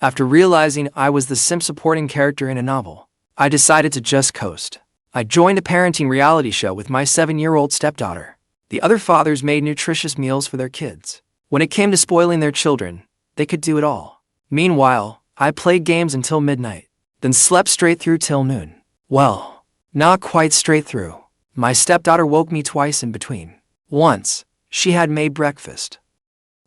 After realizing I was the simp supporting character in a novel, I decided to just coast. I joined a parenting reality show with my 7-year-old stepdaughter. The other fathers made nutritious meals for their kids. When it came to spoiling their children, they could do it all. Meanwhile, I played games until midnight, then slept straight through till noon. Well, not quite straight through. My stepdaughter woke me twice in between. Once, she had made breakfast.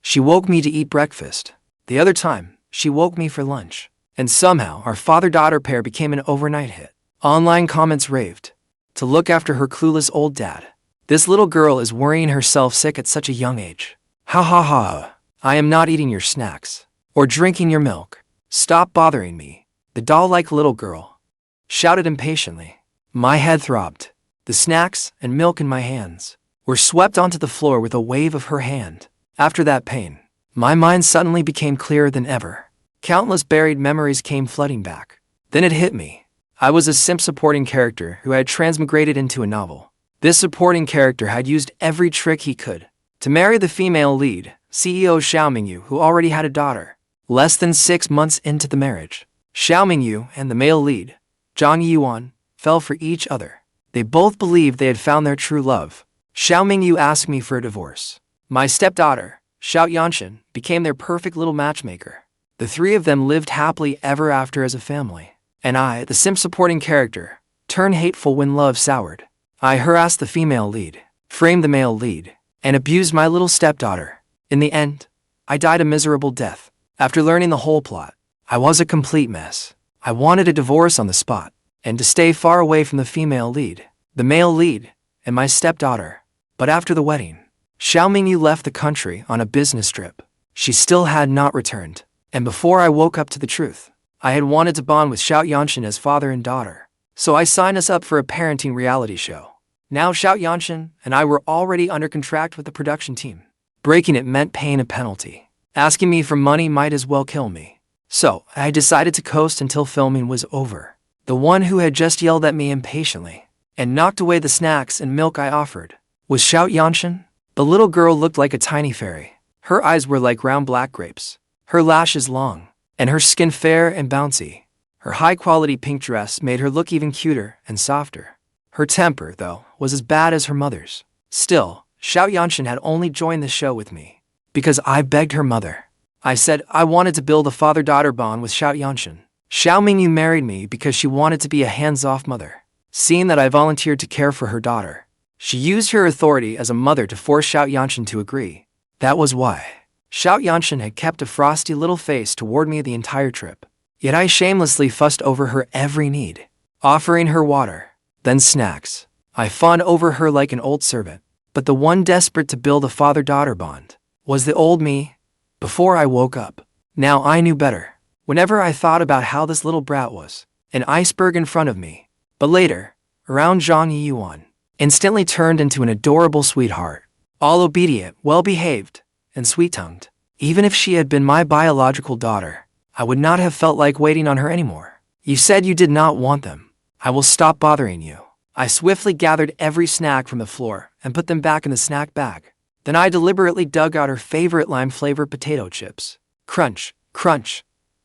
She woke me to eat breakfast. The other time, she woke me for lunch. And somehow, our father-daughter pair became an overnight hit. Online comments raved. To look after her clueless old dad. This little girl is worrying herself sick at such a young age. Ha ha ha. I am not eating your snacks. Or drinking your milk. Stop bothering me. The doll-like little girl shouted impatiently. My head throbbed. The snacks and milk in my hands were swept onto the floor with a wave of her hand. After that pain, my mind suddenly became clearer than ever. Countless buried memories came flooding back. Then it hit me. I was a simp supporting character who had transmigrated into a novel. This supporting character had used every trick he could to marry the female lead, CEO Mingyue, who already had a daughter. Less than 6 months into the marriage, Mingyue and the male lead, Yiyuan, fell for each other. They both believed they had found their true love. Mingyue asked me for a divorce. My stepdaughter, Tiantian, became their perfect little matchmaker. The three of them lived happily ever after as a family. And I, the simp supporting character, turned hateful when love soured. I harassed the female lead, framed the male lead, and abused my little stepdaughter. In the end, I died a miserable death. After learning the whole plot, I was a complete mess. I wanted a divorce on the spot, and to stay far away from the female lead, the male lead, and my stepdaughter. But after the wedding, Mingyue left the country on a business trip. She still had not returned. And before I woke up to the truth, I had wanted to bond with Tiantian as father and daughter. So I signed us up for a parenting reality show. Now Tiantian and I were already under contract with the production team. Breaking it meant paying a penalty. Asking me for money might as well kill me. So I decided to coast until filming was over. The one who had just yelled at me impatiently and knocked away the snacks and milk I offered was Tiantian. The little girl looked like a tiny fairy. Her eyes were like round black grapes, her lashes long, and her skin fair and bouncy. Her high-quality pink dress made her look even cuter and softer. Her temper, though, was as bad as her mother's. Still, Tiantian had only joined the show with me because I begged her mother. I said I wanted to build a father-daughter bond with Tiantian. Mingyue married me because she wanted to be a hands-off mother. Seeing that I volunteered to care for her daughter, she used her authority as a mother to force Tiantian to agree. That was why Tiantian had kept a frosty little face toward me the entire trip. Yet I shamelessly fussed over her every need, offering her water, then snacks. I fawned over her like an old servant. But the one desperate to build a father-daughter bond was the old me before I woke up. Now I knew better. Whenever I thought about how this little brat was an iceberg in front of me, but later, around Yiyuan, instantly turned into an adorable sweetheart, all obedient, well-behaved, and sweet-tongued. Even if she had been my biological daughter, I would not have felt like waiting on her anymore. You said you did not want them. I will stop bothering you. I swiftly gathered every snack from the floor and put them back in the snack bag. Then I deliberately dug out her favorite lime-flavored potato chips. Crunch, crunch.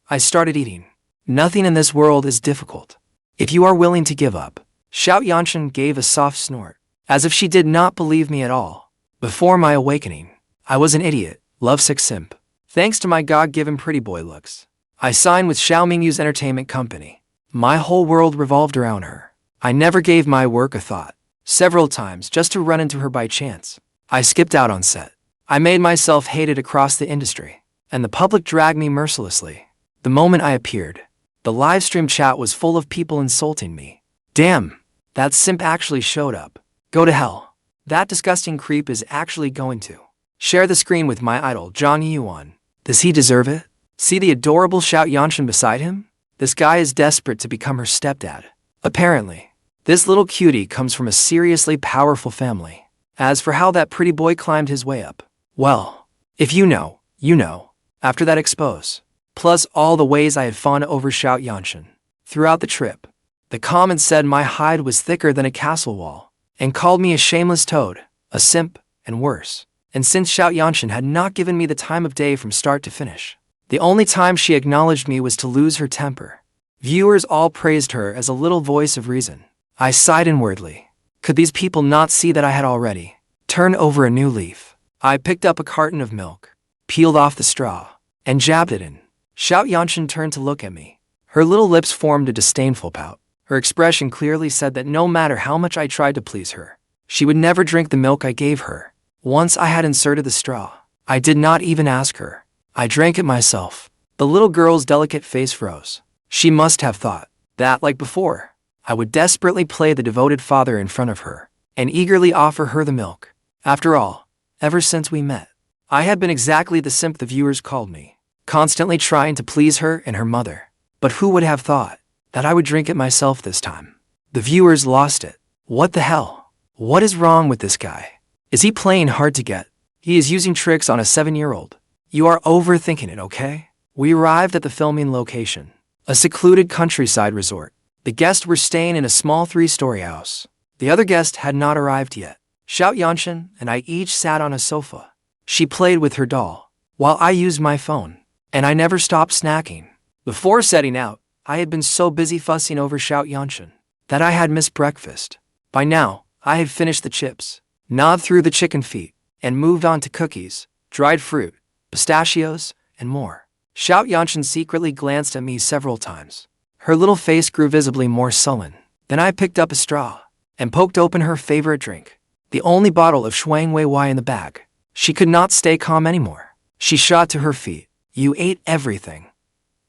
I started eating. Nothing in this world is difficult if you are willing to give up. Tiantian gave a soft snort, as if she did not believe me at all. Before my awakening, I was an idiot, lovesick simp. Thanks to my God-given pretty boy looks, I signed with Mingyue's entertainment company. My whole world revolved around her. I never gave my work a thought. Several times just to run into her by chance, I skipped out on set. I made myself hated across the industry, and the public dragged me mercilessly. The moment I appeared, the livestream chat was full of people insulting me. Damn, that simp actually showed up. Go to hell. That disgusting creep is actually going to share the screen with my idol, Yiyuan. Does he deserve it? See the adorable Tiantian beside him? This guy is desperate to become her stepdad. Apparently, this little cutie comes from a seriously powerful family. As for how that pretty boy climbed his way up, well, if you know, you know. After that expose, plus all the ways I had fawned over Tiantian throughout the trip, the comments said my hide was thicker than a castle wall, and called me a shameless toad, a simp, and worse. And since Tiantian had not given me the time of day from start to finish, The only time she acknowledged me was to lose her temper. Viewers all praised her as a little voice of reason. I sighed inwardly. Could these people not see that I had already turned over a new leaf? I picked up a carton of milk, peeled off the straw, and jabbed it in. Xiao turned to look at me. Her little lips formed a disdainful pout. Her expression clearly said that no matter how much I tried to please her, she would never drink the milk I gave her. Once I had inserted the straw, I did not even ask her. I drank it myself. The little girl's delicate face froze. She must have thought that, like before, I would desperately play the devoted father in front of her and eagerly offer her the milk. After all, ever since we met, I had been exactly the simp the viewers called me, constantly trying to please her and her mother. But who would have thought that I would drink it myself this time? The viewers lost it. What the hell? What is wrong with this guy? Is he playing hard to get? He is using tricks on a 7-year-old. You are overthinking it, okay? We arrived at the filming location, a secluded countryside resort. The guests were staying in a small 3-story house. The other guest had not arrived yet. Xiao and I each sat on a sofa. She played with her doll, while I used my phone, and I never stopped snacking. Before setting out, I had been so busy fussing over Xiao that I had missed breakfast. By now, I had finished the chips, gnawed through the chicken feet, and moved on to cookies, dried fruit, pistachios, and more. Xiao secretly glanced at me several times. Her little face grew visibly more sullen. Then I picked up a straw and poked open her favorite drink, the only bottle of Shuangwaiwai in the bag. She could not stay calm anymore. She shot to her feet. You ate everything.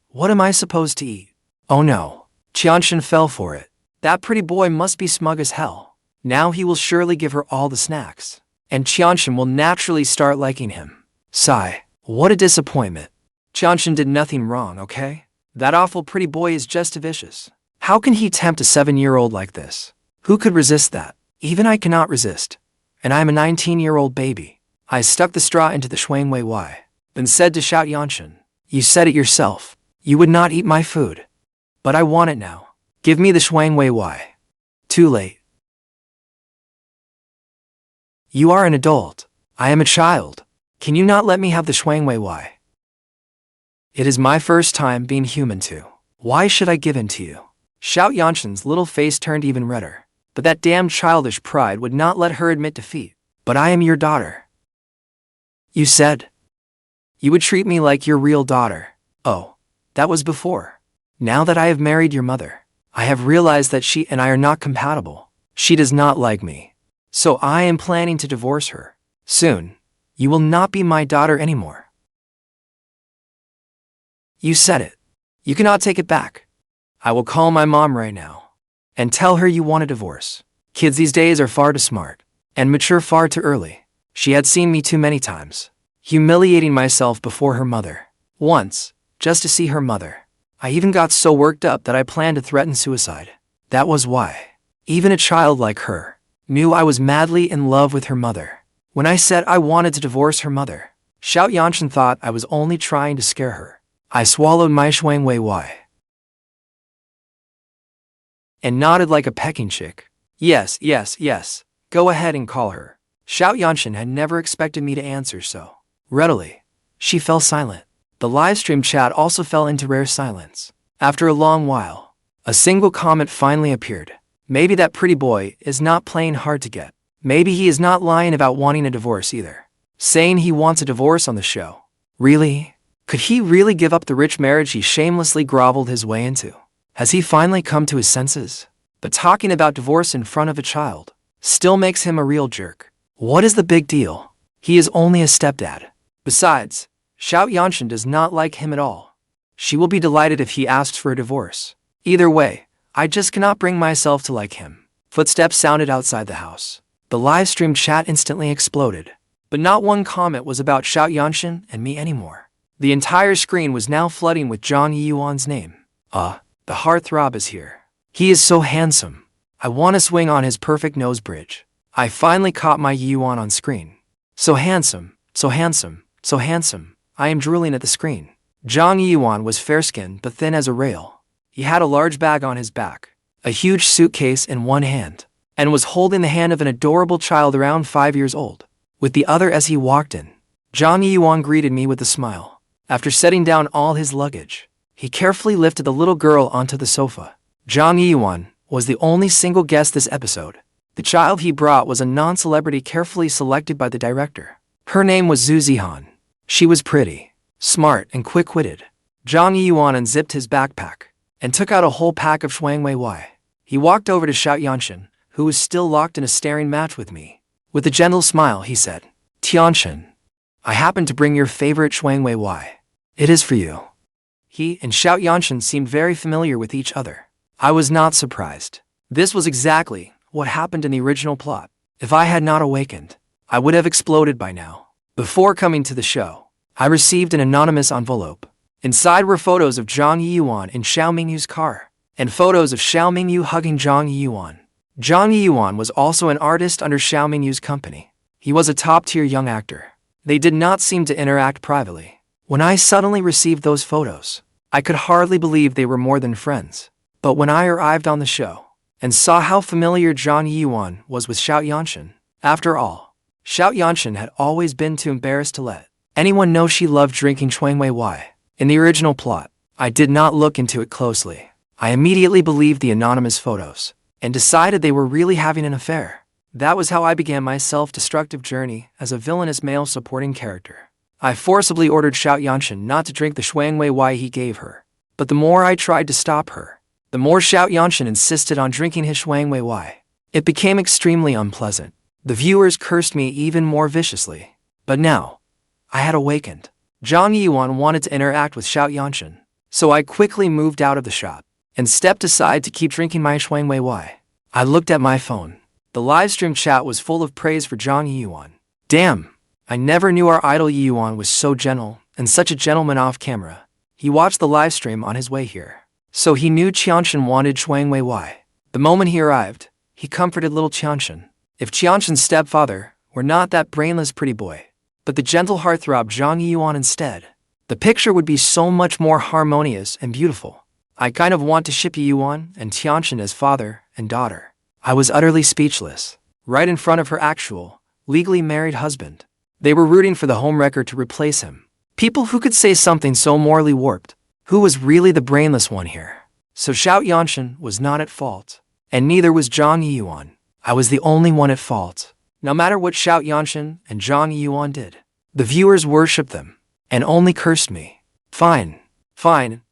What am I supposed to eat? Oh no. Tiantian fell for it. That pretty boy must be smug as hell. Now he will surely give her all the snacks, and Tiantian will naturally start liking him. Sigh. What a disappointment. Tiantian did nothing wrong, okay? That awful pretty boy is just vicious. How can he tempt a 7-year-old like this? Who could resist that? Even I cannot resist. And I am a 19-year-old baby. I stuck the straw into the Shuangwaiwai, then said to Xiao, you said it yourself. You would not eat my food. But I want it now. Give me the Shuangwaiwai. Too late. You are an adult. I am a child. Can you not let me have the Shuangwaiwai? It is my first time being human too. Why should I give in to you? Xiao little face turned even redder. But that damn childish pride would not let her admit defeat. But I am your daughter. You said you would treat me like your real daughter. Oh, that was before. Now that I have married your mother, I have realized that she and I are not compatible. She does not like me. So I am planning to divorce her. Soon, you will not be my daughter anymore. You said it. You cannot take it back. I will call my mom right now and tell her you want a divorce. Kids these days are far too smart and mature far too early. She had seen me too many times, humiliating myself before her mother. Once, just to see her mother, I even got so worked up that I planned to threaten suicide. That was why even a child like her knew I was madly in love with her mother. When I said I wanted to divorce her mother, Xiao thought I was only trying to scare her. I swallowed my Shuangwaiwai and nodded like a pecking chick. Yes, go ahead and call her. Xiao had never expected me to answer so readily. She fell silent. The livestream chat also fell into rare silence. After a long while, a single comment finally appeared. Maybe that pretty boy is not playing hard to get. Maybe he is not lying about wanting a divorce either. Saying he wants a divorce on the show. Really? Could he really give up the rich marriage he shamelessly groveled his way into? Has he finally come to his senses? But talking about divorce in front of a child still makes him a real jerk. What is the big deal? He is only a stepdad. Besides, Xiao does not like him at all. She will be delighted if he asks for a divorce. Either way, I just cannot bring myself to like him. Footsteps sounded outside the house. The livestream chat instantly exploded. But not one comment was about Xiao and me anymore. The entire screen was now flooding with Yiyuan's name. The heartthrob is here. He is so handsome. I want to swing on his perfect nose bridge. I finally caught my Yiyuan on screen. So handsome, so handsome, so handsome. I am drooling at the screen. Yiyuan was fair-skinned but thin as a rail. He had a large bag on his back, a huge suitcase in one hand, and was holding the hand of an adorable child around 5 years old, with the other as he walked in. Yiyuan greeted me with a smile, After setting down all his luggage, he carefully lifted the little girl onto the sofa. Jiang Yiyuan was the only single guest this episode. The child he brought was a non-celebrity carefully selected by the director. Her name was Zhu Zihan. She was pretty, smart, and quick-witted. Jiang Yiyuan unzipped his backpack and took out a whole pack of Shuangwaiwai. He walked over to Tiantian, who was still locked in a staring match with me. With a gentle smile, he said, "Tiantian, I happen to bring your favorite Shuangwaiwai. It is for you." He and Tiantian seemed very familiar with each other. I was not surprised. This was exactly what happened in the original plot. If I had not awakened, I would have exploded by now. Before coming to the show, I received an anonymous envelope. Inside were photos of Jiang Yiyuan in Xiao Mingyue's car, and photos of Xiao Mingyue hugging Jiang Yiyuan. Jiang Yiyuan was also an artist under Xiao Mingyue's company. He was a top-tier young actor. They did not seem to interact privately. When I suddenly received those photos, I could hardly believe they were more than friends. But when I arrived on the show and saw how familiar Jiang Yiyuan was with Tiantian, after all, Tiantian had always been too embarrassed to let anyone know she loved drinking Shuangwaiwai. In the original plot, I did not look into it closely. I immediately believed the anonymous photos and decided they were really having an affair. That was how I began my self-destructive journey as a villainous male supporting character. I forcibly ordered Tiantian not to drink the Shuangwaiwai he gave her. But the more I tried to stop her, the more Tiantian insisted on drinking his Shuangwaiwai. It became extremely unpleasant. The viewers cursed me even more viciously. But now, I had awakened. Jiang Yiyuan wanted to interact with Tiantian, so I quickly moved out of the shop and stepped aside to keep drinking my Shuangwaiwai. I looked at my phone. The livestream chat was full of praise for Jiang Yiyuan. Damn, I never knew our idol Yiyuan was so gentle and such a gentleman off camera. He watched the livestream on his way here, so he knew Tiantian wanted Shuangwaiwai. The moment he arrived, he comforted little Tiantian. If Tiantian's stepfather were not that brainless pretty boy, but the gentle heartthrob Jiang Yiyuan instead, the picture would be so much more harmonious and beautiful. I kind of want to ship Yiyuan and Tiantian as father and daughter. I was utterly speechless, right in front of her actual, legally married husband. They were rooting for the homewrecker to replace him. People who could say something so morally warped. Who was really the brainless one here? So Tiantian was not at fault, and neither was Jiang Yiyuan. I was the only one at fault. No matter what Tiantian and Jiang Yiyuan did, the viewers worshipped them and only cursed me. Fine,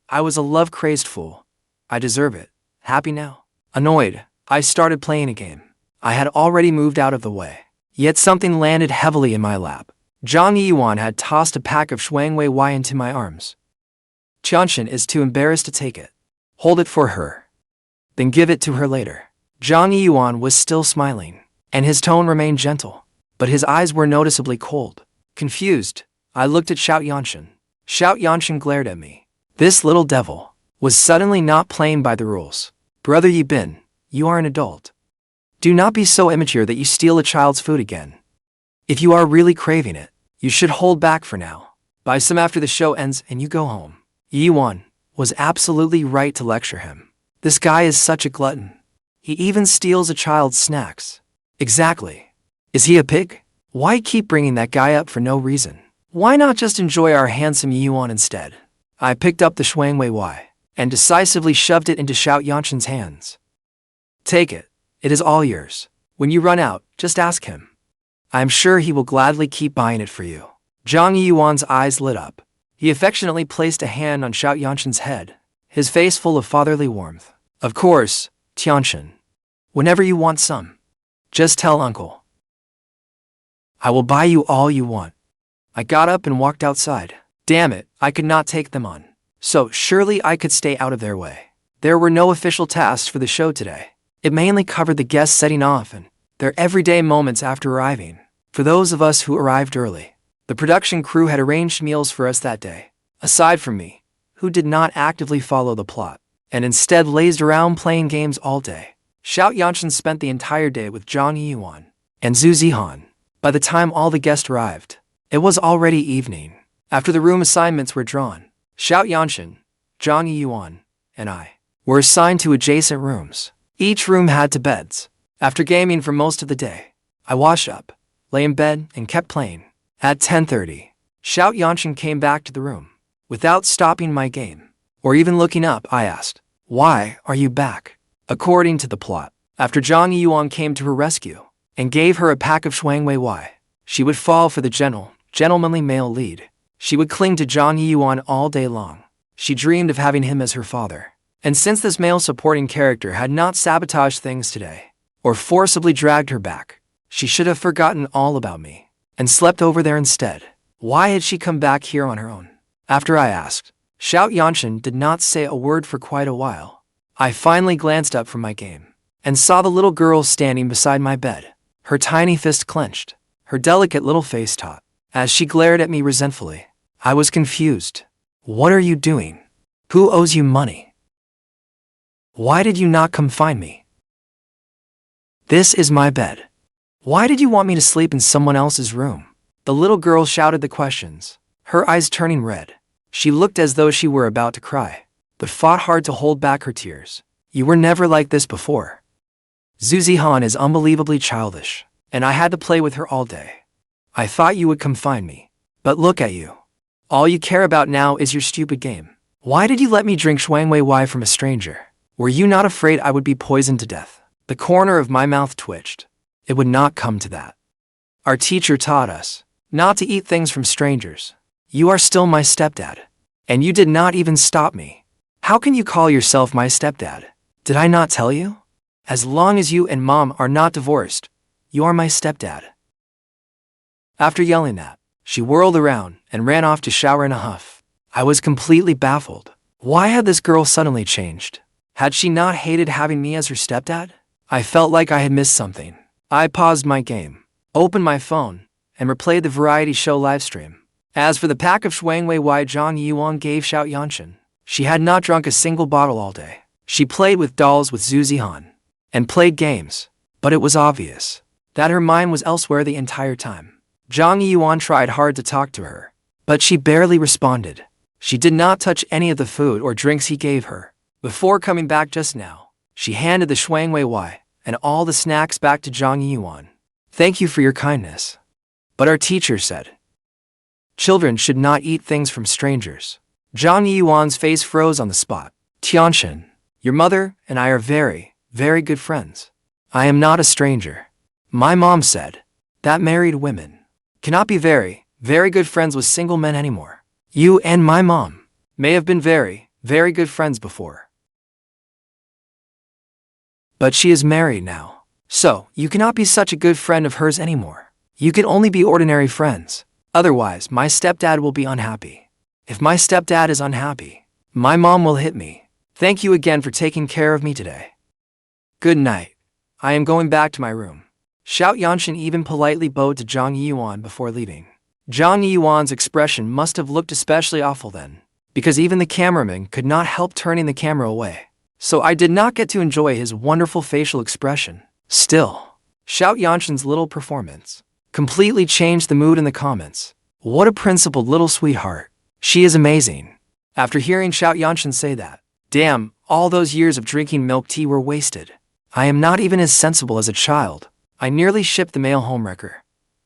I was a love-crazed fool. I deserve it. Happy now? Annoyed, I started playing a game. I had already moved out of the way, yet something landed heavily in my lap. Jiang Yiyuan had tossed a pack of Shuangwaiwai into my arms. Tiantian is too embarrassed to take it. Hold it for her, then give it to her later. Jiang Yiyuan was still smiling, and his tone remained gentle, but his eyes were noticeably cold. Confused, I looked at Tiantian. Tiantian glared at me. This little devil was suddenly not playing by the rules. Brother Yibin, you are an adult. Do not be so immature that you steal a child's food again. If you are really craving it, you should hold back for now. Buy some after the show ends and you go home. Yiyuan was absolutely right to lecture him. This guy is such a glutton. He even steals a child's snacks. Exactly. Is he a pig? Why keep bringing that guy up for no reason? Why not just enjoy our handsome Yiyuan instead? I picked up the Shuangwaiwai and decisively shoved it into Tiantian's hands. Take it. It is all yours. When you run out, just ask him. I am sure he will gladly keep buying it for you. Jiang Yiyuan's eyes lit up. He affectionately placed a hand on Tiantian's head, his face full of fatherly warmth. Of course, Tiantian. Whenever you want some, just tell uncle. I will buy you all you want. I got up and walked outside. Damn it, I could not take them on. So surely I could stay out of their way. There were no official tasks for the show today. It mainly covered the guests setting off and their everyday moments after arriving. For those of us who arrived early, the production crew had arranged meals for us that day. Aside from me, who did not actively follow the plot, and instead lazed around playing games all day. Tiantian spent the entire day with Jiang Yiyuan and Zhu Zihan. By the time all the guests arrived, it was already evening. After the room assignments were drawn, Tiantian, Jiang Yiyuan, and I were assigned to adjacent rooms. Each room had two beds. After gaming for most of the day, I washed up, lay in bed, and kept playing. At 10:30, Tiantian came back to the room. Without stopping my game, or even looking up, I asked, "Why are you back?" According to the plot, after Jiang Yiyuan came to her rescue and gave her a pack of Shuangwaiwai, she would fall for the gentlemanly male lead. She would cling to Jiang Yiyuan all day long. She dreamed of having him as her father. And since this male supporting character had not sabotaged things today, or forcibly dragged her back, she should have forgotten all about me and slept over there instead. Why had she come back here on her own? After I asked, Tiantian did not say a word for quite a while. I finally glanced up from my game and saw the little girl standing beside my bed, her tiny fist clenched, her delicate little face taut, as she glared at me resentfully. I was confused. What are you doing? Who owes you money? Why did you not come find me? This is my bed. Why did you want me to sleep in someone else's room? The little girl shouted the questions, her eyes turning red. She looked as though she were about to cry, but fought hard to hold back her tears. You were never like this before. Zuzihan is unbelievably childish, and I had to play with her all day. I thought you would come find me, but look at you. All you care about now is your stupid game. Why did you let me drink Shuangwaiwai from a stranger? Were you not afraid I would be poisoned to death? The corner of my mouth twitched. It would not come to that. Our teacher taught us not to eat things from strangers. You are still my stepdad, and you did not even stop me. How can you call yourself my stepdad? Did I not tell you? As long as you and mom are not divorced, you are my stepdad. After yelling that, she whirled around and ran off to shower in a huff. I was completely baffled. Why had this girl suddenly changed? Had she not hated having me as her stepdad? I felt like I had missed something. I paused my game, opened my phone, and replayed the variety show livestream. As for the pack of Shuangwaiwai Jiang Yiyuan gave Tiantian, she had not drunk a single bottle all day. She played with dolls with Zuzihan, and played games, but it was obvious that her mind was elsewhere the entire time. Jiang Yiyuan tried hard to talk to her, but she barely responded. She did not touch any of the food or drinks he gave her. Before coming back just now, she handed the Shuangwaiwai and all the snacks back to Jiang Yiyuan. Thank you for your kindness. But our teacher said, children should not eat things from strangers. Jiang Yiyuan's face froze on the spot. Tiantian, your mother and I are very, very good friends. I am not a stranger. My mom said that married women cannot be very, very good friends with single men anymore. You and my mom may have been very, very good friends before. But she is married now, so you cannot be such a good friend of hers anymore. You can only be ordinary friends. Otherwise, my stepdad will be unhappy. If my stepdad is unhappy, my mom will hit me. Thank you again for taking care of me today. Good night. I am going back to my room. Tiantian even politely bowed to Jiang Yiyuan before leaving. Jiang Yiyuan's expression must have looked especially awful then, because even the cameraman could not help turning the camera away. So I did not get to enjoy his wonderful facial expression. Still, Tiantian's little performance completely changed the mood in the comments. What a principled little sweetheart. She is amazing. After hearing Tiantian say that, damn, all those years of drinking milk tea were wasted. I am not even as sensible as a child. I nearly shipped the male homewrecker.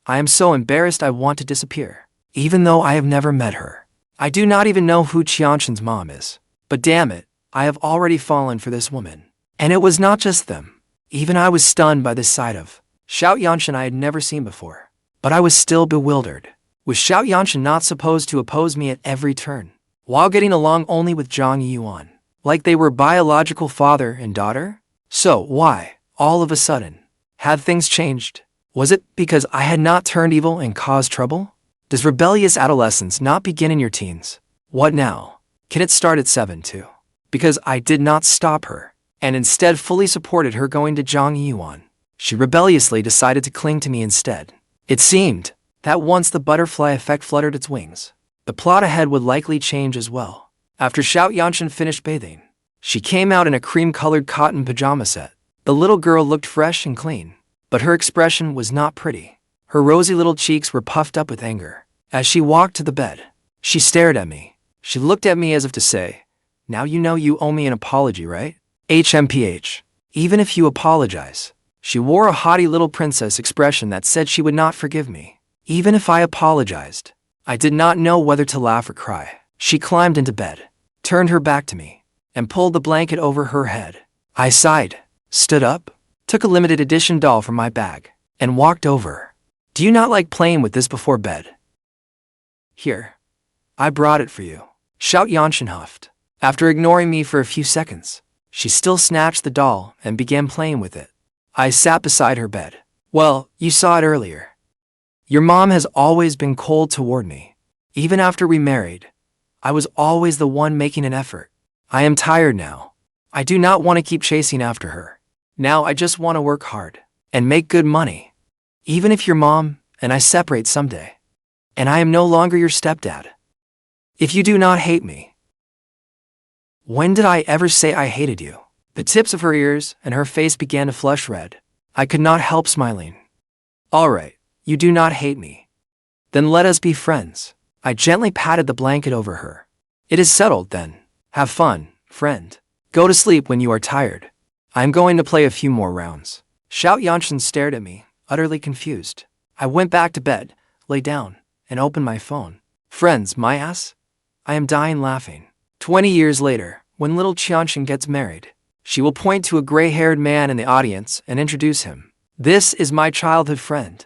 I am so embarrassed I want to disappear. Even though I have never met her. I do not even know who Tiantian's mom is. But damn it, I have already fallen for this woman. And it was not just them. Even I was stunned by this side of Tiantian I had never seen before. But I was still bewildered. Was Tiantian not supposed to oppose me at every turn, while getting along only with Jiang Yiyuan, like they were biological father and daughter? So why, all of a sudden, had things changed? Was it because I had not turned evil and caused trouble? Does rebellious adolescence not begin in your teens? What now? Can it start at 7 too? Because I did not stop her, and instead fully supported her going to Jiang Yiyuan. She rebelliously decided to cling to me instead. It seemed that once the butterfly effect fluttered its wings, the plot ahead would likely change as well. After Tiantian finished bathing, she came out in a cream-colored cotton pajama set. The little girl looked fresh and clean, but her expression was not pretty. Her rosy little cheeks were puffed up with anger. As she walked to the bed, she stared at me. She looked at me as if to say, now you know you owe me an apology, right? HMPH. Even if you apologize. She wore a haughty little princess expression that said she would not forgive me. Even if I apologized. I did not know whether to laugh or cry. She climbed into bed, turned her back to me, and pulled the blanket over her head. I sighed, stood up, took a limited edition doll from my bag, and walked over. Do you not like playing with this before bed? Here. I brought it for you. Xiao huffed. After ignoring me for a few seconds, she still snatched the doll and began playing with it. I sat beside her bed. Well, you saw it earlier. Your mom has always been cold toward me. Even after we married, I was always the one making an effort. I am tired now. I do not want to keep chasing after her. Now I just want to work hard and make good money. Even if your mom and I separate someday, and I am no longer your stepdad. If you do not hate me. When did I ever say I hated you? The tips of her ears and her face began to flush red. I could not help smiling. All right, you do not hate me. Then let us be friends. I gently patted the blanket over her. It is settled then. Have fun, friend. Go to sleep when you are tired. I am going to play a few more rounds. Xiao stared at me, utterly confused. I went back to bed, lay down, and opened my phone. Friends, my ass? I am dying laughing. 20 years later, when little Tiantian gets married, she will point to a gray-haired man in the audience and introduce him. This is my childhood friend.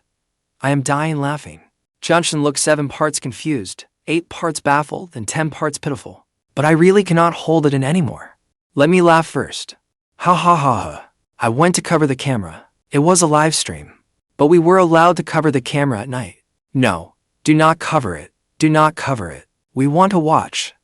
I am dying laughing. Tiantian looked 7 parts confused, 8 parts baffled, and 10 parts pitiful. But I really cannot hold it in anymore. Let me laugh first. Ha ha ha ha. I went to cover the camera. It was a live stream. But we were allowed to cover the camera at night. No, do not cover it. Do not cover it. We want to watch.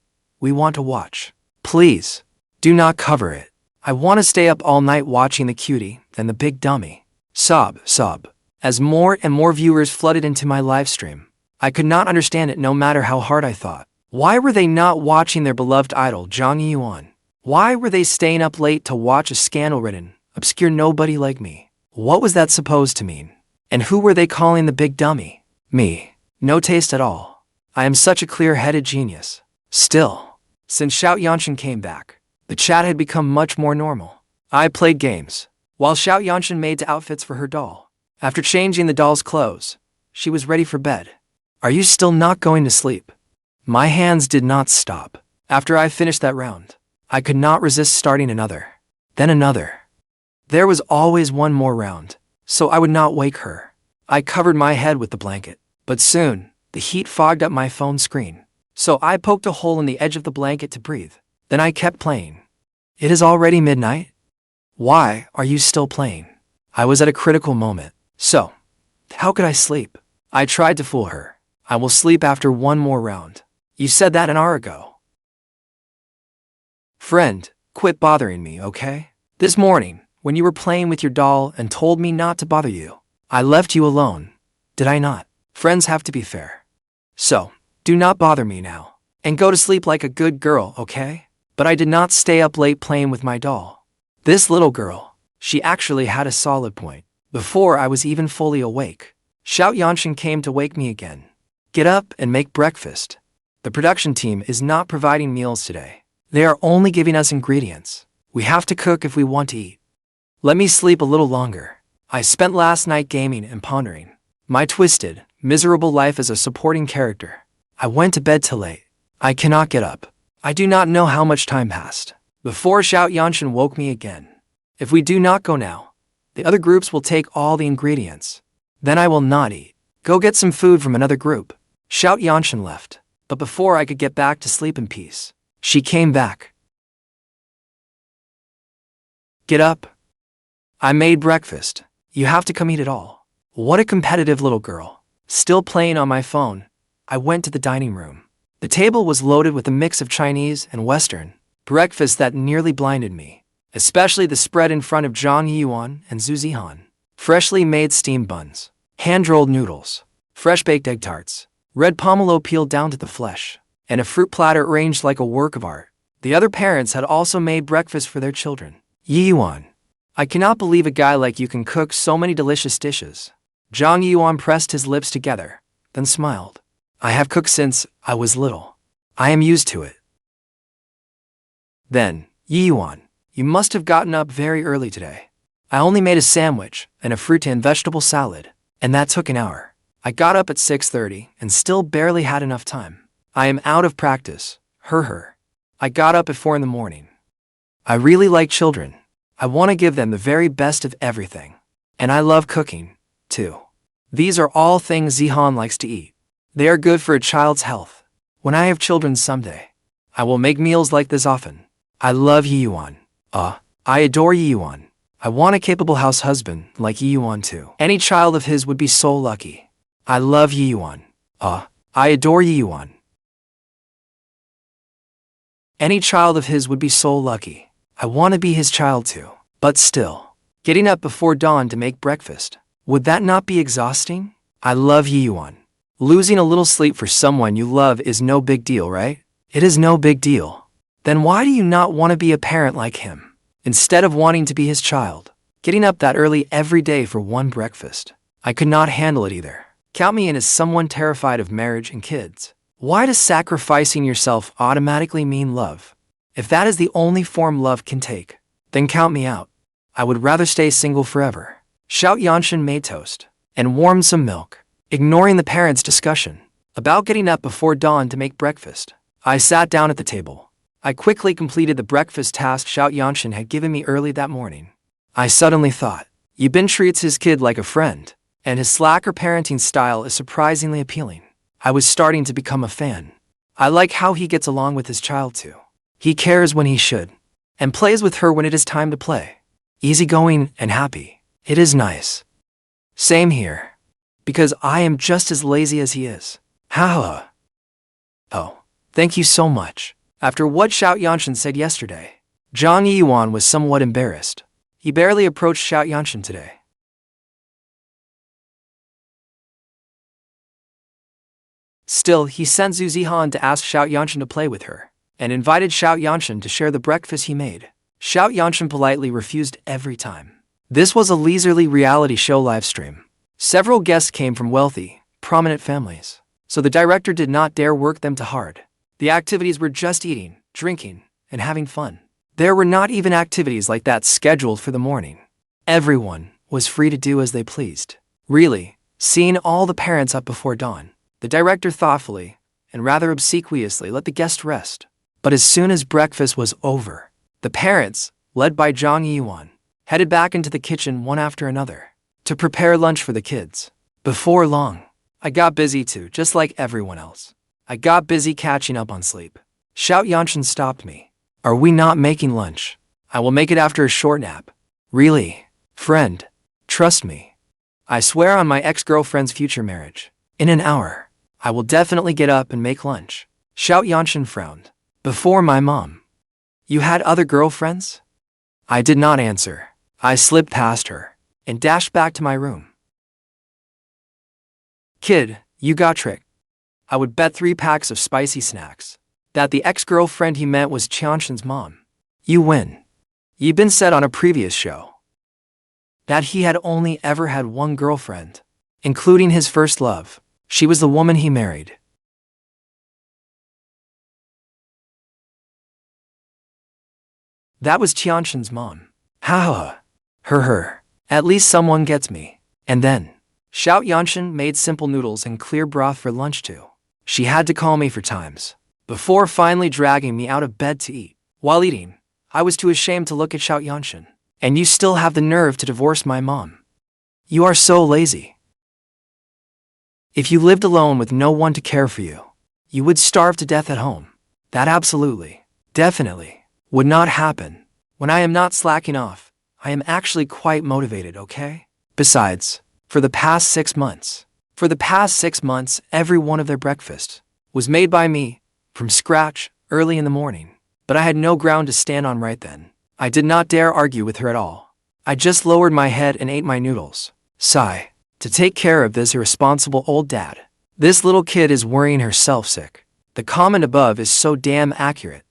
We want to watch. Please, do not cover it. I want to stay up all night watching the cutie, then the big dummy. Sob, sob. As more and more viewers flooded into my live stream, I could not understand it no matter how hard I thought. Why were they not watching their beloved idol, Yiyuan? Why were they staying up late to watch a scandal-ridden, obscure nobody like me? What was that supposed to mean? And who were they calling the big dummy? Me. No taste at all. I am such a clear-headed genius. Still, since Xiao came back, the chat had become much more normal. I played games, while Xiao made outfits for her doll. After changing the doll's clothes, she was ready for bed. Are you still not going to sleep? My hands did not stop. After I finished that round, I could not resist starting another. Then another. There was always one more round, so I would not wake her. I covered my head with the blanket, but soon, the heat fogged up my phone screen. So I poked a hole in the edge of the blanket to breathe. Then I kept playing. It is already midnight? Why are you still playing? I was at a critical moment. So, how could I sleep? I tried to fool her. I will sleep after one more round. You said that an hour ago. Friend, quit bothering me, okay? This morning, when you were playing with your doll and told me not to bother you, I left you alone. Did I not? Friends have to be fair. So, do not bother me now. And go to sleep like a good girl, okay? But I did not stay up late playing with my doll. This little girl, she actually had a solid point. Before I was even fully awake, Xiao came to wake me again. Get up and make breakfast. The production team is not providing meals today. They are only giving us ingredients. We have to cook if we want to eat. Let me sleep a little longer. I spent last night gaming and pondering my twisted, miserable life as a supporting character. I went to bed till late. I cannot get up. I do not know how much time passed before Xiao woke me again. If we do not go now, the other groups will take all the ingredients. Then I will not eat. Go get some food from another group. Xiao left, but before I could get back to sleep in peace, she came back. Get up. I made breakfast. You have to come eat it all. What a competitive little girl. Still playing on my phone, I went to the dining room. The table was loaded with a mix of Chinese and Western breakfast that nearly blinded me, especially the spread in front of Zhang Yiyuan and Zhu Zihan. Freshly made steamed buns, hand-rolled noodles, fresh-baked egg tarts, red pomelo peeled down to the flesh, and a fruit platter arranged like a work of art. The other parents had also made breakfast for their children. Yiyuan, I cannot believe a guy like you can cook so many delicious dishes. Zhang Yiyuan pressed his lips together, then smiled. I have cooked since I was little. I am used to it. Then, Yiyuan, you must have gotten up very early today. I only made a sandwich and a fruit and vegetable salad, and that took an hour. I got up at 6:30 and still barely had enough time. I am out of practice. Her. I got up at 4 in the morning. I really like children. I want to give them the very best of everything. And I love cooking, too. These are all things Zihan likes to eat. They are good for a child's health. When I have children someday, I will make meals like this often. I love Yiyuan. I adore Yiyuan. I want a capable house husband like Yiyuan too. Any child of his would be so lucky. I love Yiyuan. I adore Yiyuan. Any child of his would be so lucky. I want to be his child too. But still, getting up before dawn to make breakfast, would that not be exhausting? I love Yiyuan. Losing a little sleep for someone you love is no big deal, right? It is no big deal. Then why do you not want to be a parent like him? Instead of wanting to be his child, getting up that early every day for one breakfast. I could not handle it either. Count me in as someone terrified of marriage and kids. Why does sacrificing yourself automatically mean love? If that is the only form love can take, then count me out. I would rather stay single forever. Xiao made toast and warmed some milk, ignoring the parents' discussion about getting up before dawn to make breakfast. I sat down at the table. I quickly completed the breakfast task Xiao had given me early that morning. I suddenly thought, Yibin treats his kid like a friend, and his slacker parenting style is surprisingly appealing. I was starting to become a fan. I like how he gets along with his child too. He cares when he should, and plays with her when it is time to play. Easygoing and happy. It is nice. Same here. Because I am just as lazy as he is. Oh, thank you so much. After what Xiao said yesterday, Jiang Yiyuan was somewhat embarrassed. He barely approached Xiao today. Still, he sent Zhu Zihan to ask Xiao to play with her, and invited Xiao to share the breakfast he made. Xiao politely refused every time. This was a leisurely reality show live stream. Several guests came from wealthy, prominent families, so the director did not dare work them too hard. The activities were just eating, drinking, and having fun. There were not even activities like that scheduled for the morning. Everyone was free to do as they pleased. Really, seeing all the parents up before dawn, the director thoughtfully and rather obsequiously let the guests rest. But as soon as breakfast was over, the parents, led by Jiang Yiyuan, headed back into the kitchen one after another to prepare lunch for the kids. Before long, I got busy too, just like everyone else. I got busy catching up on sleep. Xiao stopped me. Are we not making lunch? I will make it after a short nap. Really? Friend, trust me. I swear on my ex-girlfriend's future marriage. In an hour, I will definitely get up and make lunch. Xiao frowned. Before my mom. You had other girlfriends? I did not answer. I slipped past her and dashed back to my room. Kid, you got tricked. I would bet 3 packs of spicy snacks that the ex-girlfriend he meant was Tiantian's mom. You win. Yibin said on a previous show that he had only ever had one girlfriend, including his first love. She was the woman he married. That was Tiantian's mom. Her. At least someone gets me. And then, Xiao made simple noodles and clear broth for lunch too. She had to call me for times before finally dragging me out of bed to eat. While eating, I was too ashamed to look at Xiao. And you still have the nerve to divorce my mom. You are so lazy. If you lived alone with no one to care for you, you would starve to death at home. That absolutely, definitely, would not happen. When I am not slacking off, I am actually quite motivated, okay? Besides, for the past 6 months, every one of their breakfast was made by me, from scratch, early in the morning. But I had no ground to stand on right then. I did not dare argue with her at all. I just lowered my head and ate my noodles. Sigh. To take care of this irresponsible old dad. This little kid is worrying herself sick. The comment above is so damn accurate.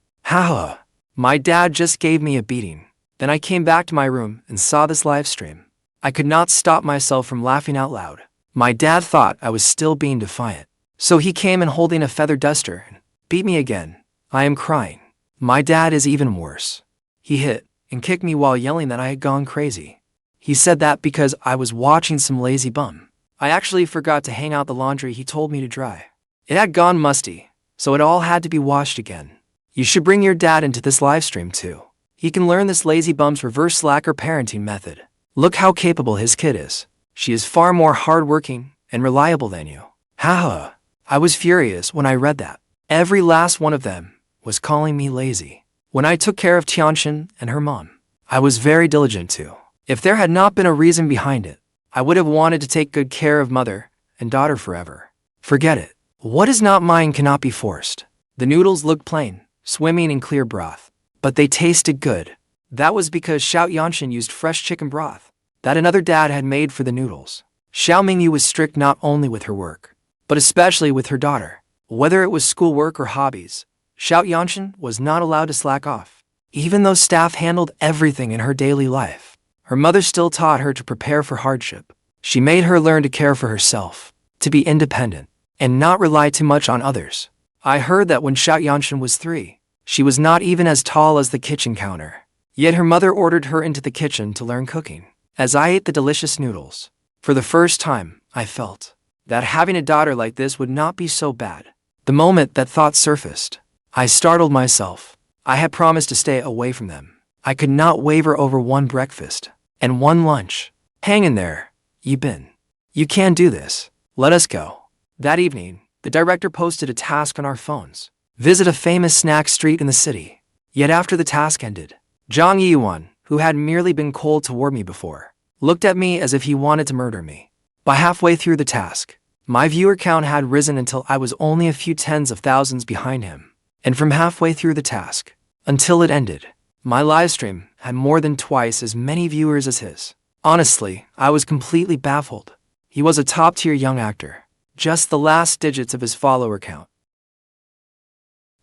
My dad just gave me a beating. Then I came back to my room and saw this live stream. I could not stop myself from laughing out loud. My dad thought I was still being defiant. So he came and holding a feather duster and beat me again. I am crying. My dad is even worse. He hit and kicked me while yelling that I had gone crazy. He said that because I was watching some lazy bum. I actually forgot to hang out the laundry he told me to dry. It had gone musty, so it all had to be washed again. You should bring your dad into this livestream too. He can learn this lazy bum's reverse slacker parenting method. Look how capable his kid is. She is far more hardworking and reliable than you. Haha. I was furious when I read that. Every last one of them was calling me lazy. When I took care of Tiantian and her mom, I was very diligent too. If there had not been a reason behind it, I would have wanted to take good care of mother and daughter forever. Forget it. What is not mine cannot be forced. The noodles looked plain, swimming in clear broth, but they tasted good. That was because Xiao used fresh chicken broth that another dad had made for the noodles. Mingyue was strict not only with her work, but especially with her daughter. Whether it was schoolwork or hobbies, Xiao was not allowed to slack off. Even though staff handled everything in her daily life, her mother still taught her to prepare for hardship. She made her learn to care for herself, to be independent, and not rely too much on others. I heard that when Xiao was 3, she was not even as tall as the kitchen counter. Yet her mother ordered her into the kitchen to learn cooking. As I ate the delicious noodles, for the first time, I felt that having a daughter like this would not be so bad. The moment that thought surfaced, I startled myself. I had promised to stay away from them. I could not waver over one breakfast and one lunch. Hang in there, Yiyuan. You can do this. Let us go. That evening, the director posted a task on our phones. Visit a famous snack street in the city. Yet after the task ended, Yiyuan, who had merely been cold toward me before, looked at me as if he wanted to murder me. By halfway through the task, my viewer count had risen until I was only a few tens of thousands behind him. And from halfway through the task, until it ended, my livestream had more than twice as many viewers as his. Honestly, I was completely baffled. He was a top-tier young actor. Just the last digits of his follower count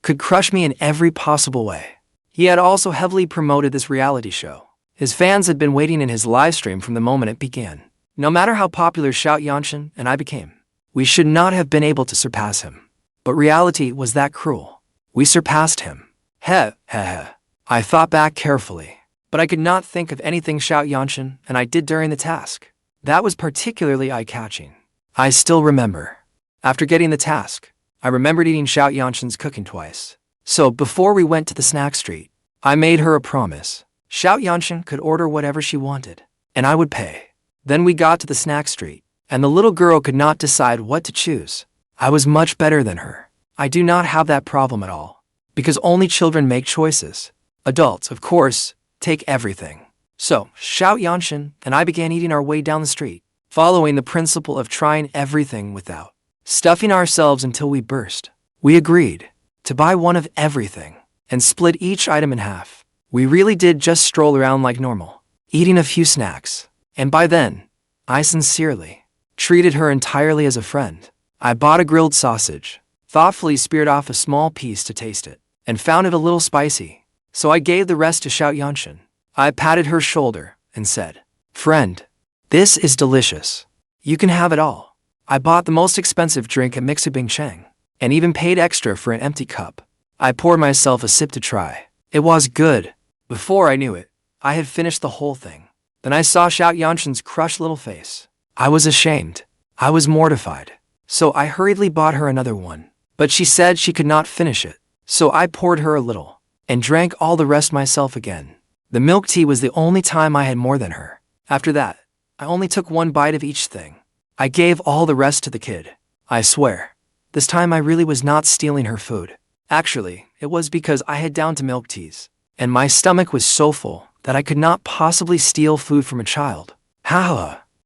could crush me in every possible way. He had also heavily promoted this reality show. His fans had been waiting in his livestream from the moment it began. No matter how popular Xiao and I became, we should not have been able to surpass him. But reality was that cruel. We surpassed him. I thought back carefully, but I could not think of anything Xiao and I did during the task that was particularly eye-catching. I still remember. After getting the task, I remembered eating Xiao cooking twice. So before we went to the snack street, I made her a promise. Xiao could order whatever she wanted, and I would pay. Then we got to the snack street, and the little girl could not decide what to choose. I was much better than her. I do not have that problem at all, because only children make choices. Adults, of course, take everything. So, Xiao and I began eating our way down the street, following the principle of trying everything without stuffing ourselves until we burst. We agreed to buy one of everything and split each item in half. We really did just stroll around like normal, eating a few snacks. And by then, I sincerely treated her entirely as a friend. I bought a grilled sausage, thoughtfully speared off a small piece to taste it, and found it a little spicy. So I gave the rest to Xiao. I patted her shoulder and said, "Friend, this is delicious. You can have it all." I bought the most expensive drink at Chang, and even paid extra for an empty cup. I poured myself a sip to try. It was good. Before I knew it, I had finished the whole thing. Then I saw Xiao crushed little face. I was ashamed. I was mortified. So I hurriedly bought her another one. But she said she could not finish it. So I poured her a little, and drank all the rest myself again. The milk tea was the only time I had more than her. After that, I only took one bite of each thing. I gave all the rest to the kid. I swear, this time I really was not stealing her food. Actually, it was because I had down to milk teas, and my stomach was so full that I could not possibly steal food from a child.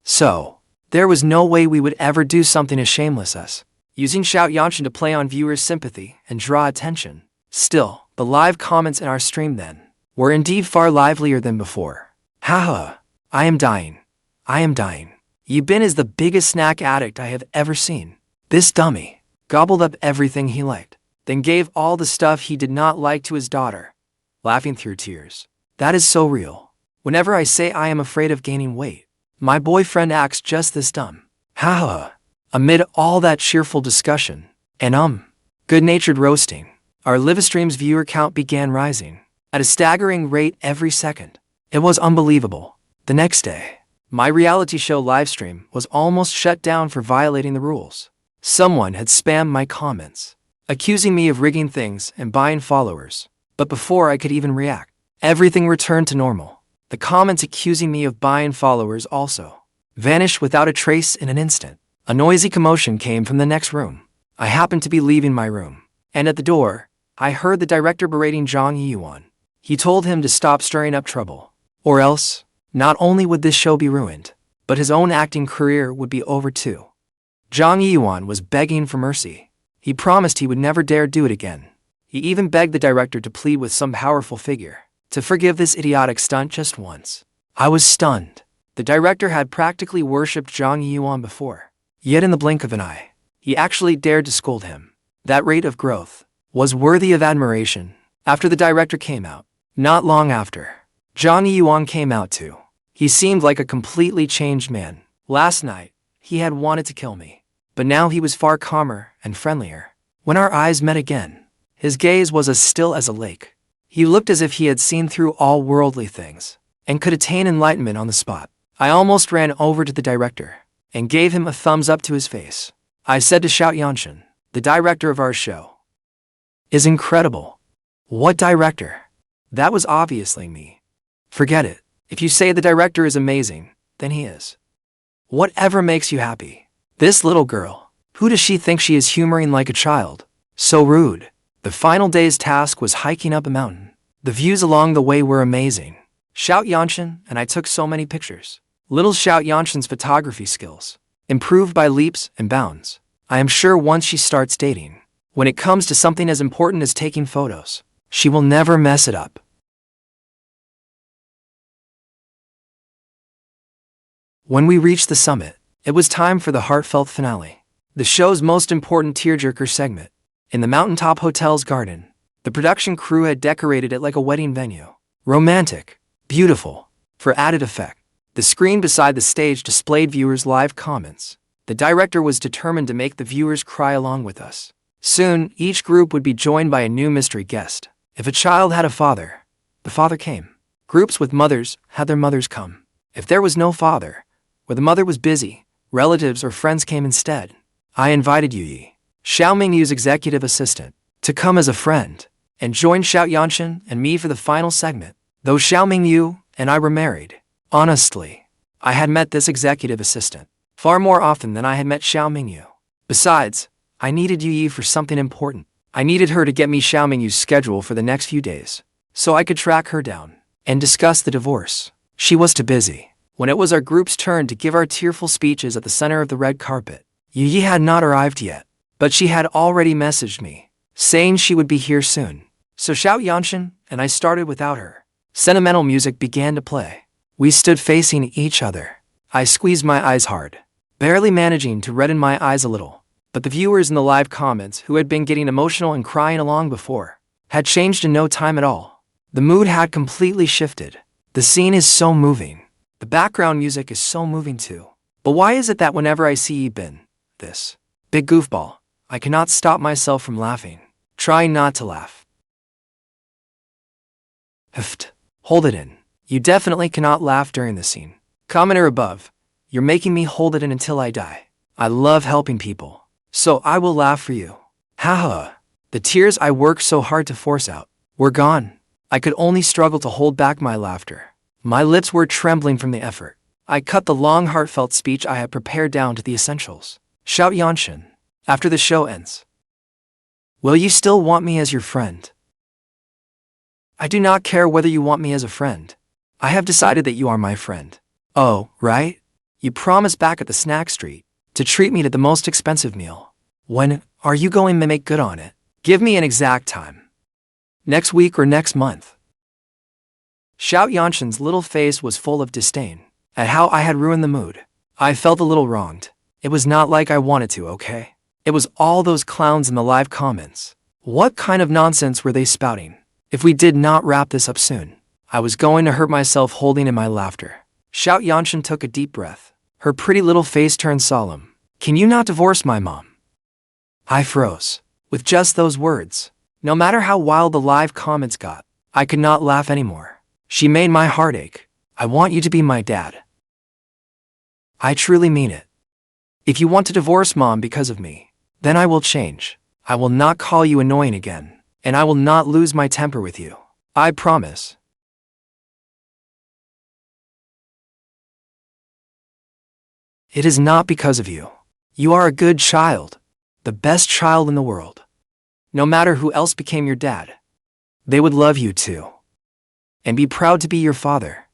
So, there was no way we would ever do something as shameless as using Xiao to play on viewers' sympathy and draw attention. Still, the live comments in our stream then were indeed far livelier than before. I am dying. I am dying. Yiyuan is the biggest snack addict I have ever seen. This dummy gobbled up everything he liked, then gave all the stuff he did not like to his daughter, laughing through tears. That is so real. Whenever I say I am afraid of gaining weight, my boyfriend acts just this dumb. Amid all that cheerful discussion and good-natured roasting, our Livestream's viewer count began rising at a staggering rate every second. It was unbelievable. The next day, my reality show livestream was almost shut down for violating the rules. Someone had spammed my comments. accusing me of rigging things and buying followers. But before I could even react, everything returned to normal. The comments accusing me of buying followers also vanished without a trace in an instant. A noisy commotion came from the next room. I happened to be leaving my room, and at the door, I heard the director berating Jiang Yiyuan. He told him to stop stirring up trouble, or else, not only would this show be ruined, but his own acting career would be over too. Jiang Yiyuan was begging for mercy. He promised he would never dare do it again. He even begged the director to plead with some powerful figure to forgive this idiotic stunt just once. I was stunned. The director had practically worshipped Jiang Yiyuan before. Yet in the blink of an eye, he actually dared to scold him. That rate of growth was worthy of admiration. After the director came out, not long after, Jiang Yiyuan came out too. He seemed like a completely changed man. Last night, he had wanted to kill me, but now he was far calmer and friendlier. When our eyes met again, his gaze was as still as a lake. He looked as if he had seen through all worldly things and could attain enlightenment on the spot. I almost ran over to the director and gave him a thumbs up to his face. I said to Xiao, the director of our show is incredible. What director? That was obviously me. Forget it. If you say the director is amazing, then he is. Whatever makes you happy. This little girl, who does she think she is humoring like a child? So rude. The final day's task was hiking up a mountain. The views along the way were amazing. Xiao and I took so many pictures. Little Xiao photography skills improved by leaps and bounds. I am sure once she starts dating, when it comes to something as important as taking photos, she will never mess it up. When we reached the summit, it was time for the heartfelt finale, the show's most important tearjerker segment. In the Mountaintop Hotel's garden, the production crew had decorated it like a wedding venue. Romantic, beautiful. For added effect, the screen beside the stage displayed viewers' live comments. The director was determined to make the viewers cry along with us. Soon, each group would be joined by a new mystery guest. If a child had a father, the father came. Groups with mothers had their mothers come. If there was no father, or the mother was busy, relatives or friends came instead. I invited Yiyuan, Xiao Mingyue's executive assistant, to come as a friend and join Xiao and me for the final segment. Though Xiao Mingyue and I were married, honestly, I had met this executive assistant far more often than I had met Xiao Mingyue. Besides, I needed Yiyuan for something important. I needed her to get me Xiao Mingyue's schedule for the next few days, so I could track her down and discuss the divorce. She was too busy. When it was our group's turn to give our tearful speeches at the center of the red carpet, Yiyuan had not arrived yet, but she had already messaged me, saying she would be here soon. So Xiao and I started without her. Sentimental music began to play. We stood facing each other. I squeezed my eyes hard, barely managing to redden my eyes a little. But the viewers in the live comments who had been getting emotional and crying along before had changed in no time at all. The mood had completely shifted. The scene is so moving. The background music is so moving too. But why is it that whenever I see Yibin, this big goofball, I cannot stop myself from laughing, trying not to laugh? Hold it in. You definitely cannot laugh during the scene. Commenter above, you're making me hold it in until I die. I love helping people, so I will laugh for you. Haha. The tears I worked so hard to force out were gone. I could only struggle to hold back my laughter. My lips were trembling from the effort. I cut the long heartfelt speech I had prepared down to the essentials. Xiao, after the show ends, will you still want me as your friend? I do not care whether you want me as a friend. I have decided that you are my friend. Oh, right? You promised back at the snack street to treat me to the most expensive meal. When are you going to make good on it? Give me an exact time. Next week or next month? Xiao little face was full of disdain at how I had ruined the mood. I felt a little wronged. It was not like I wanted to, okay? It was all those clowns in the live comments. What kind of nonsense were they spouting? If we did not wrap this up soon, I was going to hurt myself holding in my laughter. Xiao took a deep breath. Her pretty little face turned solemn. Can you not divorce my mom? I froze. With just those words, no matter how wild the live comments got, I could not laugh anymore. She made my heart ache. I want you to be my dad. I truly mean it. If you want to divorce mom because of me, then I will change. I will not call you annoying again, and I will not lose my temper with you. I promise. It is not because of you. You are a good child, the best child in the world. No matter who else became your dad, they would love you too, and be proud to be your father.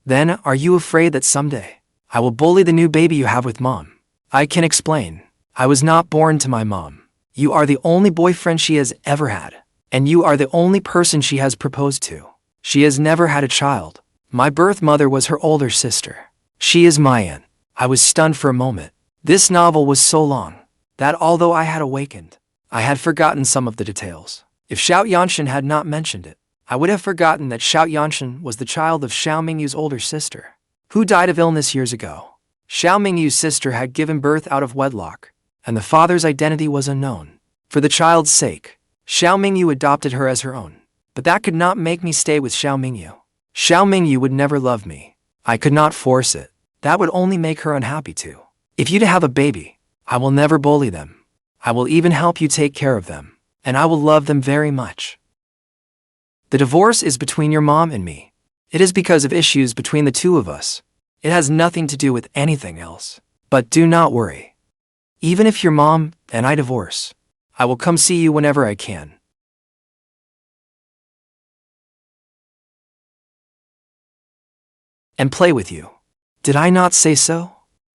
Then, are you afraid that someday, I will bully the new baby you have with mom? I can explain. I was not born to my mom. You are the only boyfriend she has ever had, and you are the only person she has proposed to. She has never had a child. My birth mother was her older sister. She is my aunt. I was stunned for a moment. This novel was so long that although I had awakened, I had forgotten some of the details. If Xiao had not mentioned it, I would have forgotten that Xiao was the child of Xiao Mingyue's older sister, who died of illness years ago. Xiao Mingyue's sister had given birth out of wedlock, and the father's identity was unknown. For the child's sake, Xiao Mingyue adopted her as her own. But that could not make me stay with Xiao Mingyue. Xiao Mingyue would never love me. I could not force it. That would only make her unhappy too. If you have a baby, I will never bully them. I will even help you take care of them, and I will love them very much. The divorce is between your mom and me. It is because of issues between the two of us. It has nothing to do with anything else. But do not worry. Even if your mom and I divorce, I will come see you whenever I can. And play with you. Did I not say so?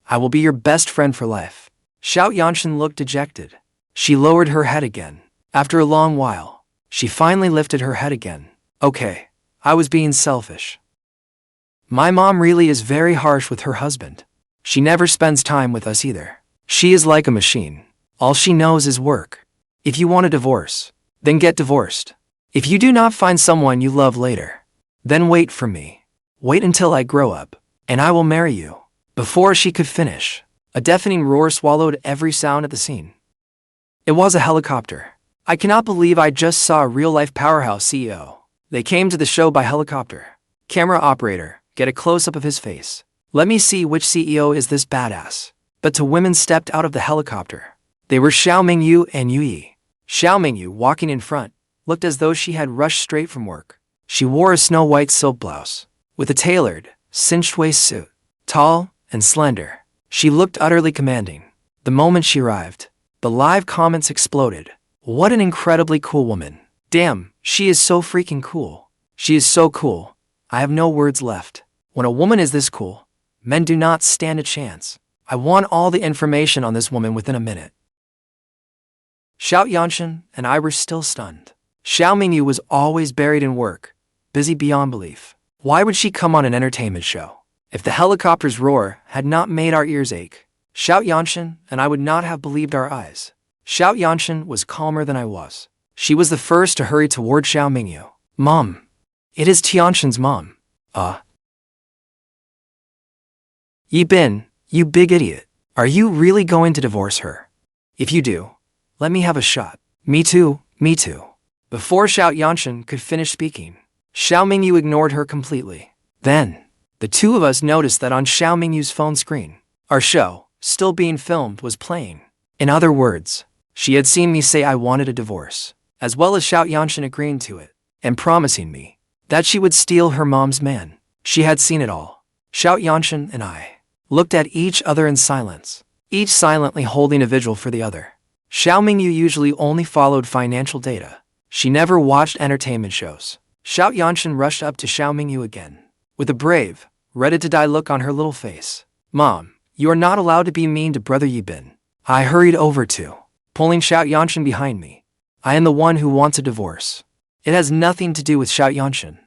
I will be your best friend for life. Xiao looked dejected. She lowered her head again. After a long while, she finally lifted her head again. Okay, I was being selfish. My mom really is very harsh with her husband. She never spends time with us either. She is like a machine. All she knows is work. If you want a divorce, then get divorced. If you do not find someone you love later, then wait for me. Wait until I grow up, and I will marry you. Before she could finish, a deafening roar swallowed every sound at the scene. It was a helicopter. I cannot believe I just saw a real-life powerhouse CEO. They came to the show by helicopter. Camera operator, get a close-up of his face. Let me see which CEO is this badass. But two women stepped out of the helicopter. They were Xiao Mingyue and Yiyuan. Xiao Mingyue, walking in front, looked as though she had rushed straight from work. She wore a snow-white silk blouse, with a tailored, cinched waist suit. Tall and slender, she looked utterly commanding. The moment she arrived, the live comments exploded. What an incredibly cool woman. Damn, she is so freaking cool. She is so cool. I have no words left. When a woman is this cool, men do not stand a chance. I want all the information on this woman within a minute. Xiao and I were still stunned. Xiao Mingyue was always buried in work, busy beyond belief. Why would she come on an entertainment show? If the helicopter's roar had not made our ears ache, Xiao and I would not have believed our eyes. Xiao was calmer than I was. She was the first to hurry toward Xiao Mingyue. Mom. It is Tiantian's mom. Yibin, you big idiot. Are you really going to divorce her? If you do, let me have a shot. Me too, me too. Before Xiao could finish speaking, Xiao Mingyue ignored her completely. Then, the two of us noticed that on Xiao Mingyue's phone screen, our show, still being filmed, was playing. In other words, she had seen me say I wanted a divorce, as well as Xiao agreeing to it, and promising me that she would steal her mom's man. She had seen it all. Xiao and I looked at each other in silence, each silently holding a vigil for the other. Xiao Mingyue usually only followed financial data. She never watched entertainment shows. Xiao rushed up to Xiao Mingyue again, with a brave, ready-to-die look on her little face. Mom, you are not allowed to be mean to brother Yibin. I hurried over to, pulling Xiao behind me. I am the one who wants a divorce. It has nothing to do with Xiao.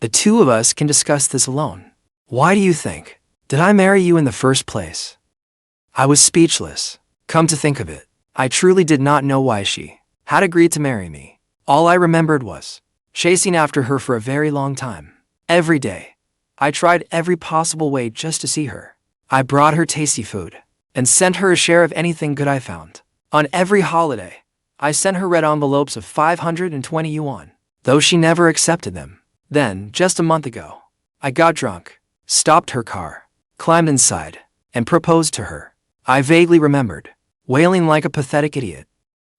The two of us can discuss this alone. Why do you think? Did I marry you in the first place? I was speechless. Come to think of it, I truly did not know why she had agreed to marry me. All I remembered was chasing after her for a very long time. Every day, I tried every possible way just to see her. I brought her tasty food and sent her a share of anything good I found. On every holiday, I sent her red envelopes of 520 yuan, though she never accepted them. Then, just a month ago, I got drunk, stopped her car, climbed inside, and proposed to her. I vaguely remembered, wailing like a pathetic idiot.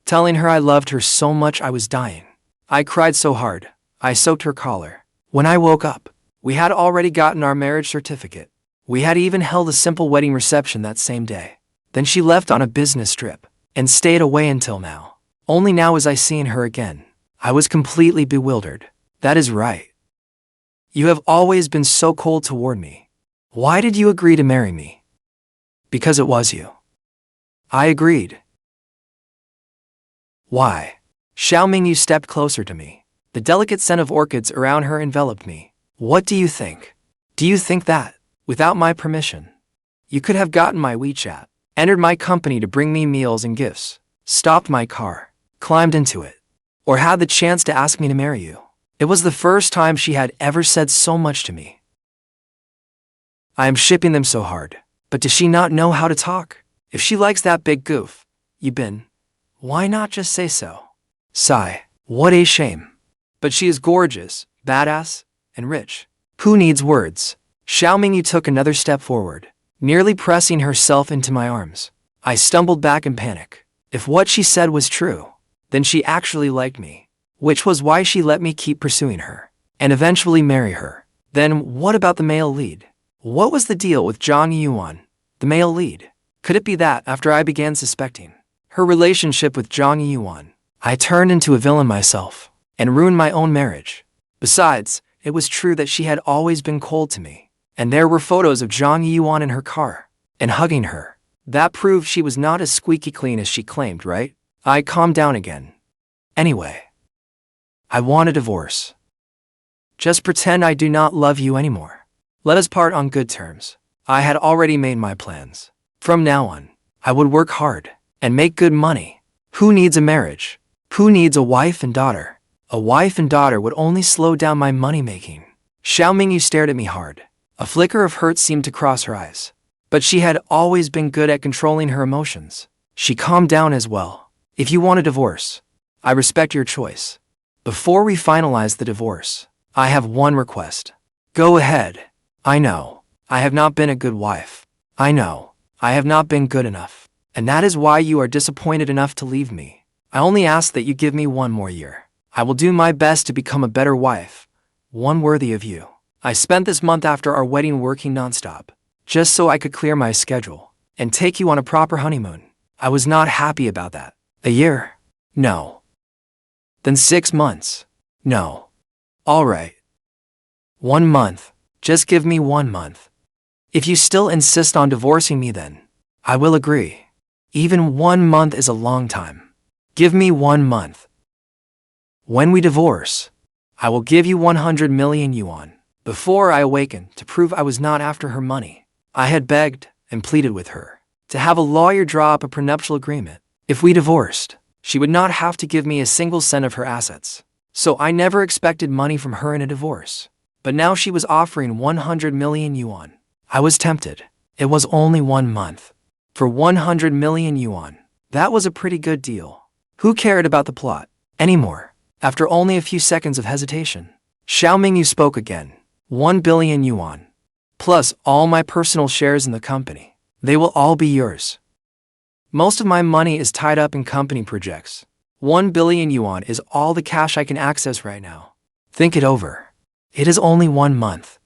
telling her I loved her so much I was dying. I cried so hard, I soaked her collar. When I woke up, we had already gotten our marriage certificate. We had even held a simple wedding reception that same day. Then she left on a business trip and stayed away until now. Only now was I seeing her again. I was completely bewildered. That is right. You have always been so cold toward me. Why did you agree to marry me? Because it was you. I agreed. Why? Xiao Mingyue stepped closer to me. The delicate scent of orchids around her enveloped me. What do you think? Do you think that, without my permission, you could have gotten my WeChat, entered my company to bring me meals and gifts, stopped my car, climbed into it, or had the chance to ask me to marry you? It was the first time she had ever said so much to me. I am shipping them so hard, but does she not know how to talk? If she likes that big goof, why not just say so? Sigh, what a shame. But she is gorgeous, badass, and rich. Who needs words? Xiao Mingyue took another step forward, nearly pressing herself into my arms. I stumbled back in panic. If what she said was true, then she actually liked me, which was why she let me keep pursuing her, and eventually marry her. Then what about the male lead? What was the deal with Yiyuan, the male lead? Could it be that, after I began suspecting her relationship with Yiyuan, I turned into a villain myself, and ruined my own marriage? Besides, it was true that she had always been cold to me, and there were photos of Yiyuan in her car, and hugging her. That proved she was not as squeaky clean as she claimed, right? I calmed down again. Anyway, I want a divorce. Just pretend I do not love you anymore. Let us part on good terms. I had already made my plans. From now on, I would work hard and make good money. Who needs a marriage? Who needs a wife and daughter? A wife and daughter would only slow down my money-making. Xiao Mingyue stared at me hard. A flicker of hurt seemed to cross her eyes. But she had always been good at controlling her emotions. She calmed down as well. If you want a divorce, I respect your choice. Before we finalize the divorce, I have one request. Go ahead. I know, I have not been a good wife. I know, I have not been good enough. And that is why you are disappointed enough to leave me. I only ask that you give me one more year. I will do my best to become a better wife, one worthy of you. I spent this month after our wedding working nonstop, just so I could clear my schedule and take you on a proper honeymoon. I was not happy about that. A year? No. Then 6 months? No. All right. 1 month. Just give me 1 month. If you still insist on divorcing me, then I will agree. Even 1 month is a long time. Give me 1 month. When we divorce, I will give you 100 million yuan. Before I awakened, to prove I was not after her money, I had begged and pleaded with her to have a lawyer draw up a prenuptial agreement. If we divorced, she would not have to give me a single cent of her assets. So I never expected money from her in a divorce. But now she was offering 100 million yuan. I was tempted. It was only 1 month. For 100 million yuan, that was a pretty good deal. Who cared about the plot anymore? After only a few seconds of hesitation, Xiao Mingyue spoke again. 1 billion yuan. Plus all my personal shares in the company. They will all be yours. Most of my money is tied up in company projects. 1 billion yuan is all the cash I can access right now. Think it over. It is only 1 month.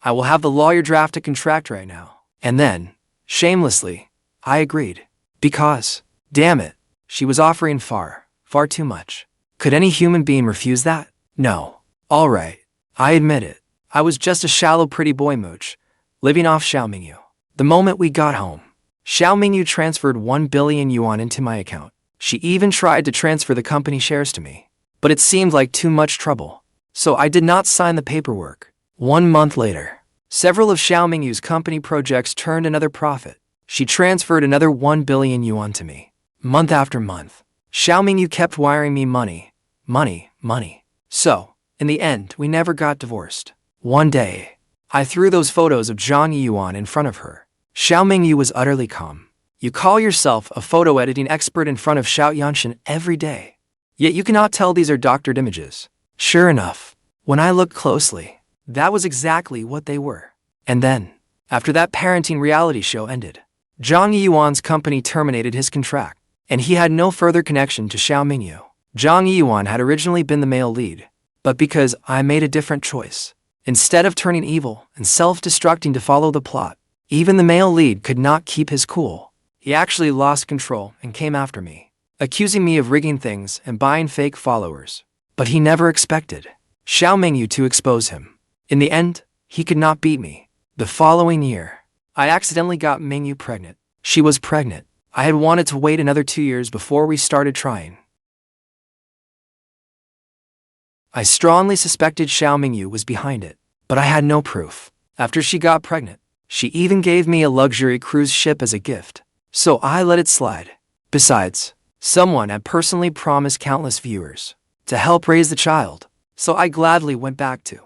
I will have the lawyer draft a contract right now. And then, shamelessly, I agreed. Because, damn it, she was offering far too much. Could any human being refuse that? No. All right, I admit it. I was just a shallow pretty boy mooch, living off Xiao Mingyue. The moment we got home, Xiao Mingyue transferred 1 billion yuan into my account. She even tried to transfer the company shares to me. But it seemed like too much trouble. So I did not sign the paperwork. 1 month later, several of Xiao Mingyue's company projects turned another profit. She transferred another 1 billion yuan to me. Month after month, Xiao Mingyue kept wiring me money. So, in the end, we never got divorced. One day, I threw those photos of Zhang Yiyuan in front of her. Xiao Mingyue was utterly calm. You call yourself a photo editing expert in front of Tiantian every day. Yet you cannot tell these are doctored images. Sure enough, when I looked closely, that was exactly what they were. And then, after that parenting reality show ended, Zhang Yiyuan's company terminated his contract. and he had no further connection to Xiao Mingyue. Jiang Yiyuan had originally been the male lead, but because I made a different choice, instead of turning evil and self-destructing to follow the plot, even the male lead could not keep his cool. He actually lost control and came after me, accusing me of rigging things and buying fake followers. But he never expected Xiao Mingyue to expose him. In the end, he could not beat me. The following year, I accidentally got Mingyue pregnant. She was pregnant. I had wanted to wait another 2 years before we started trying. I strongly suspected Xiao Mingyue was behind it, but I had no proof. After she got pregnant, she even gave me a luxury cruise ship as a gift, so I let it slide. Besides, someone had personally promised countless viewers to help raise the child, so I gladly went back to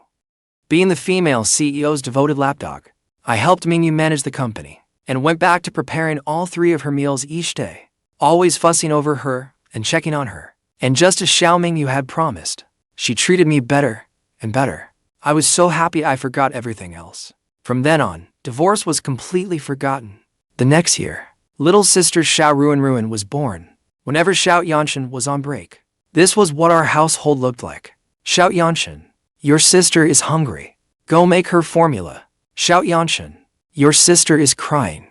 being the female CEO's devoted lapdog. I helped Mingyue manage the company and went back to preparing all 3 of her meals each day, always fussing over her and checking on her. And just as Xiao Mingyue had promised, she treated me better and better. I was so happy I forgot everything else. From then on, divorce was completely forgotten. The next year, little sister Xiao Ruan was born. Whenever Xiao Yanshan was on break, this was what our household looked like. Xiao Yanshan, your sister is hungry. Go make her formula. Xiao Yanshan, your sister is crying.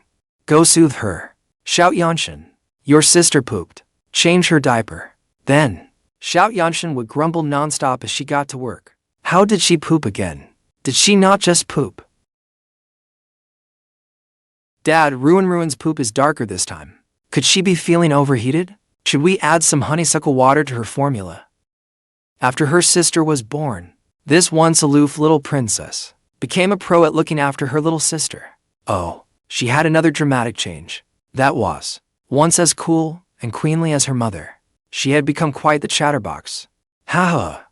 Go soothe her. Xiao Yanshan, your sister pooped. Change her diaper. Then, Xiao Yanshan would grumble nonstop as she got to work. How did she poop again? Did she not just poop? Dad, Ruan's poop is darker this time. Could she be feeling overheated? Should we add some honeysuckle water to her formula? After her sister was born, this once aloof little princess became a pro at looking after her little sister. Oh, she had another dramatic change. That was, once as cool and queenly as her mother, she had become quite the chatterbox. Ha ha.